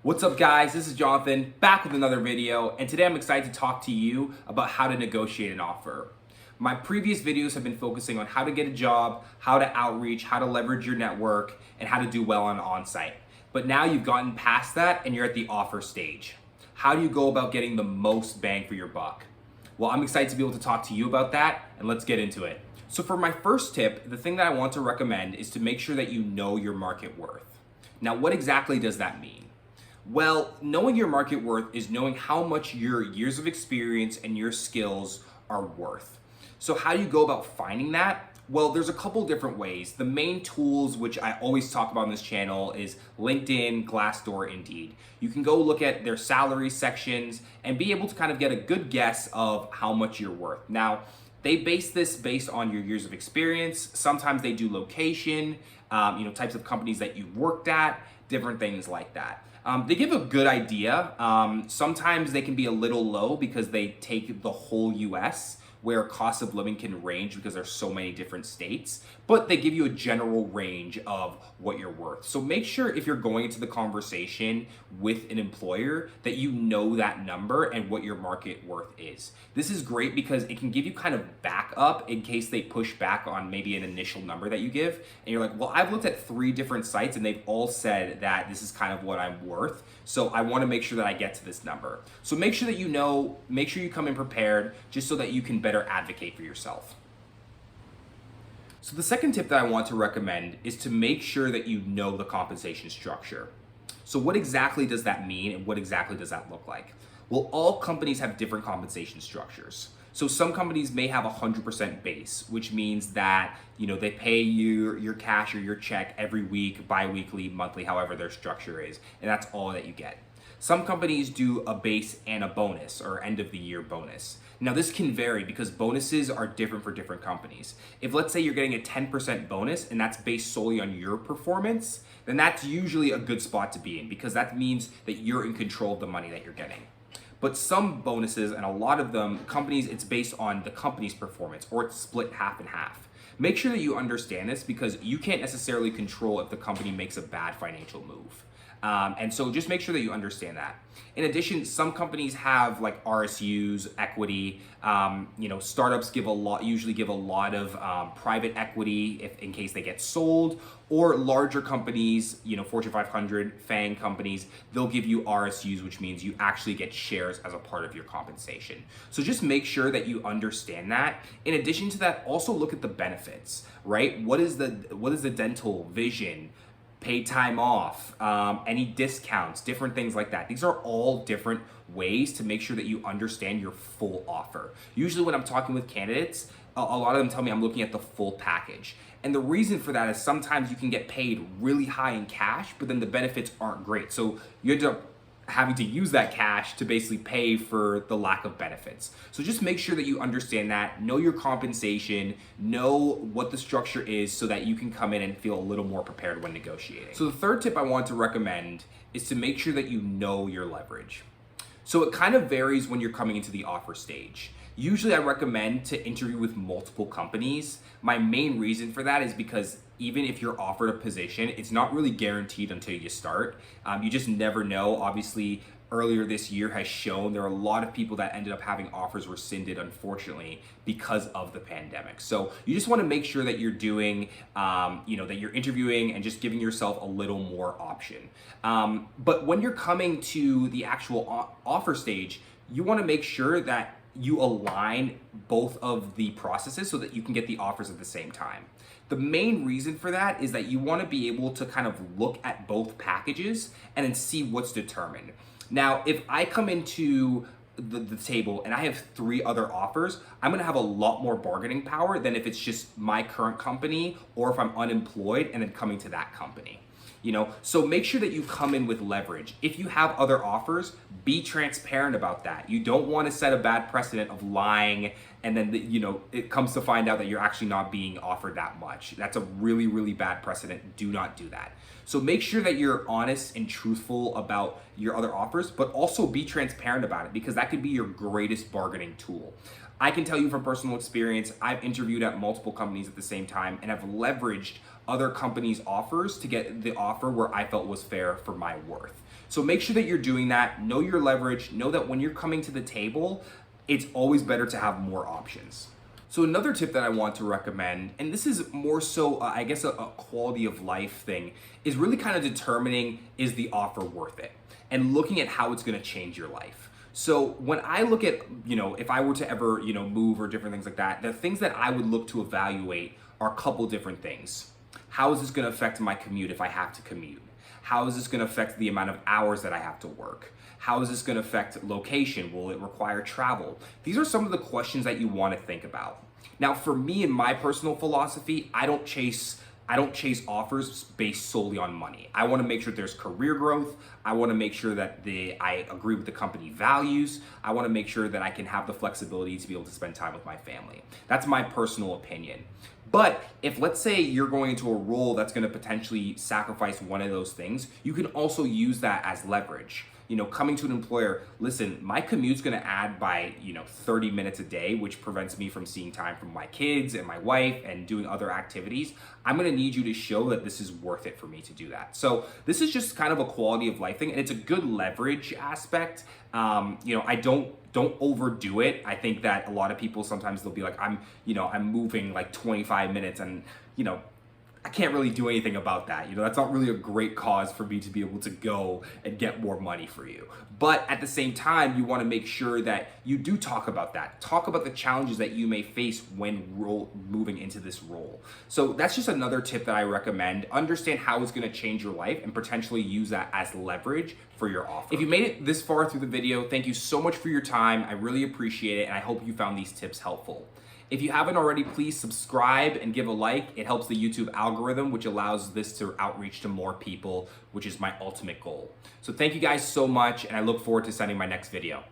What's up guys, this is Jonathan, back with another video, and today I'm excited to talk to you about how to negotiate an offer. My previous videos have been focusing on how to get a job, how to outreach, how to leverage your network, and how to do well on onsite. But now you've gotten past that and you're at the offer stage. How do you go about getting the most bang for your buck? Well, I'm excited to be able to talk to you about that, and let's get into it. So for my first tip, the thing that I want to recommend is to make sure that you know your market worth. Now, what exactly does that mean? Well, knowing your market worth is knowing how much your years of experience and your skills are worth. So how do you go about finding that? Well, there's a couple different ways. The main tools, which I always talk about on this channel, is LinkedIn, Glassdoor, Indeed. You can go look at their salary sections and be able to kind of get a good guess of how much you're worth. Now, they base this based on your years of experience. Sometimes they do location, types of companies that you've worked at, different things like that. They give a good idea. Sometimes they can be a little low because they take the whole US, where cost of living can range because there's so many different states, but they give you a general range of what you're worth. So make sure if you're going into the conversation with an employer that you know that number and what your market worth is. This is great because it can give you kind of backup in case they push back on maybe an initial number that you give. And you're like, well, I've looked at 3 different sites and they've all said that this is kind of what I'm worth. So I want to make sure that I get to this number. So make sure that you know, make sure you come in prepared just so that you can better advocate for yourself. So the second tip that I want to recommend is to make sure that you know the compensation structure. So what exactly does that mean and what exactly does that look like? Well, all companies have different compensation structures. So some companies may have 100% base, which means that they pay you your cash or your check every week, bi-weekly, monthly, however their structure is, and that's all that you get. Some companies do a base and a bonus or end of the year bonus. Now this can vary because bonuses are different for different companies. If let's say you're getting a 10% bonus and that's based solely on your performance, then that's usually a good spot to be in because that means that you're in control of the money that you're getting. But some bonuses, and a lot of them, companies, it's based on the company's performance or it's split half and half. Make sure that you understand this because you can't necessarily control if the company makes a bad financial move. And so just make sure that you understand that. In addition, some companies have like RSUs, equity. Startups usually give a lot of private equity in case they get sold, or larger companies, Fortune 500, FANG companies, they'll give you RSUs, which means you actually get shares as a part of your compensation. So just make sure that you understand that. In addition to that, also look at the benefits, right? What is the dental, vision, paid time off, any discounts, different things like that. These are all different ways to make sure that you understand your full offer. Usually when I'm talking with candidates, a lot of them tell me I'm looking at the full package. And the reason for that is sometimes you can get paid really high in cash, but then the benefits aren't great. So you end up having to use that cash to basically pay for the lack of benefits. So just make sure that you understand that, know your compensation, know what the structure is so that you can come in and feel a little more prepared when negotiating. So the third tip I want to recommend is to make sure that you know your leverage. So it kind of varies when you're coming into the offer stage. Usually I recommend to interview with multiple companies. My main reason for that is because even if you're offered a position, it's not really guaranteed until you start. You just never know. Obviously, earlier this year has shown there are a lot of people that ended up having offers rescinded, unfortunately, because of the pandemic. So you just want to make sure that you're doing, that you're interviewing and just giving yourself a little more option. But when you're coming to the actual offer stage, you want to make sure that you align both of the processes so that you can get the offers at the same time. The main reason for that is that you want to be able to kind of look at both packages and then see what's determined. Now, if I come into the table and I have 3 other offers, I'm gonna have a lot more bargaining power than if it's just my current company or if I'm unemployed and then coming to that company. So make sure that you come in with leverage. If you have other offers, be transparent about that. You don't want to set a bad precedent of lying and then it comes to find out that you're actually not being offered that much. That's a really, really bad precedent. Do not do that. So make sure that you're honest and truthful about your other offers, but also be transparent about it because that could be your greatest bargaining tool. I can tell you from personal experience, I've interviewed at multiple companies at the same time and have leveraged other companies' offers to get the offer where I felt was fair for my worth. So make sure that you're doing that. Know your leverage. Know that when you're coming to the table, it's always better to have more options. So another tip that I want to recommend, and this is more so, I guess, a quality of life thing, is really kind of determining, is the offer worth it? And looking at how it's gonna change your life. So when I look at, if I were to ever, move or different things like that, the things that I would look to evaluate are a couple different things. How is this gonna affect my commute if I have to commute? How is this gonna affect the amount of hours that I have to work? How is this gonna affect location? Will it require travel? These are some of the questions that you wanna think about. Now, for me and my personal philosophy, I don't chase offers based solely on money. I wanna make sure there's career growth. I wanna make sure that I agree with the company values. I wanna make sure that I can have the flexibility to be able to spend time with my family. That's my personal opinion. But if, let's say, you're going into a role that's gonna potentially sacrifice one of those things, you can also use that as leverage. Coming to an employer, listen, my commute's gonna add by, 30 minutes a day, which prevents me from seeing time from my kids and my wife and doing other activities. I'm gonna need you to show that this is worth it for me to do that. So this is just kind of a quality of life thing, and it's a good leverage aspect. I don't overdo it. I think that a lot of people sometimes they'll be like, I'm moving like 25 minutes and, I can't really do anything about that. That's not really a great cause for me to be able to go and get more money for you. But at the same time, you want to make sure that you do talk about that. Talk about the challenges that you may face when moving into this role. So that's just another tip that I recommend. Understand how it's going to change your life and potentially use that as leverage for your offer. If you made it this far through the video, thank you so much for your time. I really appreciate it, and I hope you found these tips helpful. If you haven't already, please subscribe and give a like. It helps the YouTube algorithm, which allows this to outreach to more people, which is my ultimate goal. So thank you guys so much, and I look forward to sending my next video.